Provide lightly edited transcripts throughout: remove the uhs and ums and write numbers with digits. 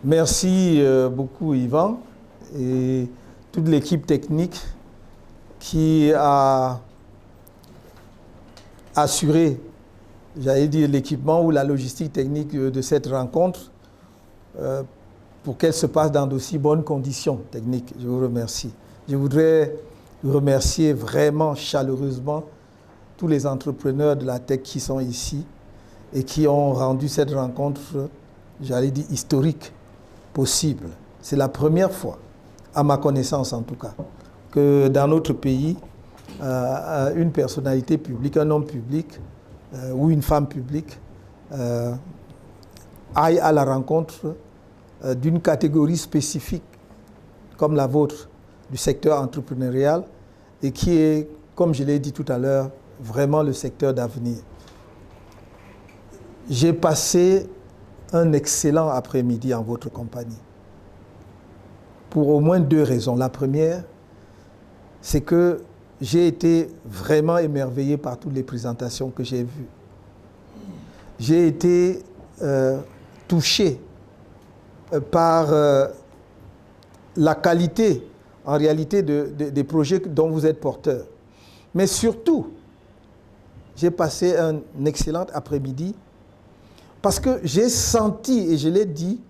Merci beaucoup Yvan et toute l'équipe technique qui a assuré, j'allais dire, l'équipement ou la logistique technique de cette rencontre pour qu'elle se passe dans d'aussi bonnes conditions techniques. Je vous remercie. Je voudrais remercier vraiment chaleureusement tous les entrepreneurs de la tech qui sont ici et qui ont rendu cette rencontre, j'allais dire, historique possible. C'est la première fois, à ma connaissance en tout cas, que dans notre pays, une personnalité publique, un homme public ou une femme publique aille à la rencontre d'une catégorie spécifique comme la vôtre du secteur entrepreneurial et qui est, comme je l'ai dit tout à l'heure, vraiment le secteur d'avenir. J'ai passé un excellent après-midi en votre compagnie pour au moins deux raisons. La première, c'est que j'ai été vraiment émerveillé par toutes les présentations que j'ai vues. J'ai été touché par la qualité, en réalité, des projets dont vous êtes porteur. Mais surtout, j'ai passé un excellent après-midi parce que j'ai senti, et je l'ai dit,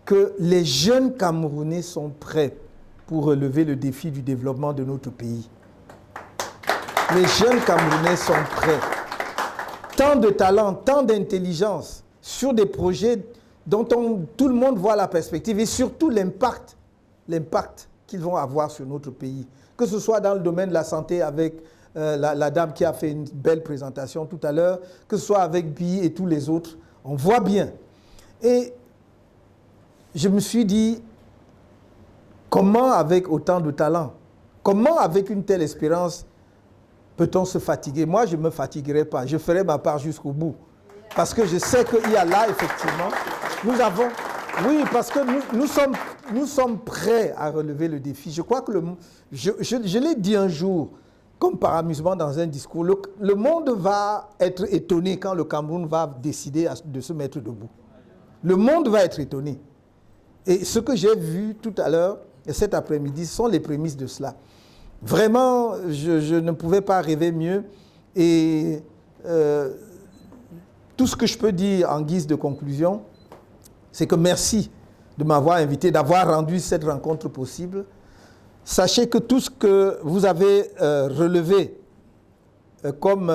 que les jeunes Camerounais sont prêts pour relever le défi du développement de notre pays. Les jeunes Camerounais sont prêts. Tant de talent, tant d'intelligence sur des projets dont tout le monde voit la perspective et surtout l'impact qu'ils vont avoir sur notre pays. Que ce soit dans le domaine de la santé avec la dame qui a fait une belle présentation tout à l'heure, que ce soit avec Bi et tous les autres, on voit bien. Et je me suis dit, comment avec autant de talent, comment avec une telle espérance peut-on se fatiguer? Moi, je ne me fatiguerai pas, je ferai ma part jusqu'au bout. Parce que je sais qu'il y a là, effectivement, nous avons... Oui, parce que nous sommes prêts à relever le défi. Je crois que je l'ai dit un jour, comme par amusement dans un discours, le monde va être étonné quand le Cameroun va décider de se mettre debout. Le monde va être étonné. Et ce que j'ai vu tout à l'heure et cet après-midi sont les prémices de cela. Vraiment, je ne pouvais pas rêver mieux. Et tout ce que je peux dire en guise de conclusion, c'est que merci de m'avoir invité, d'avoir rendu cette rencontre possible. Sachez que tout ce que vous avez relevé comme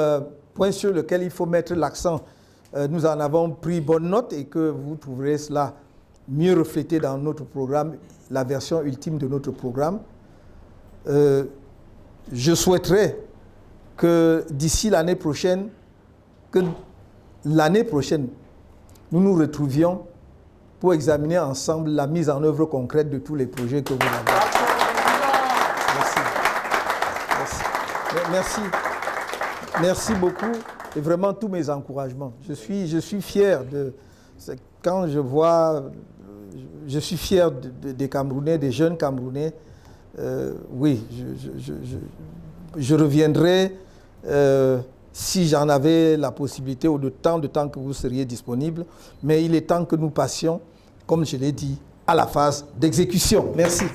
point sur lequel il faut mettre l'accent, nous en avons pris bonne note et que vous trouverez cela mieux reflété dans notre programme, la version ultime de notre programme. Je souhaiterais que d'ici l'année prochaine, nous nous retrouvions pour examiner ensemble la mise en œuvre concrète de tous les projets que vous avez. Merci beaucoup et vraiment tous mes encouragements. Je suis fier quand je vois, je suis fier des Camerounais, des jeunes Camerounais. Oui, je reviendrai si j'en avais la possibilité ou de temps que vous seriez disponible. Mais il est temps que nous passions, comme je l'ai dit, à la phase d'exécution. Merci.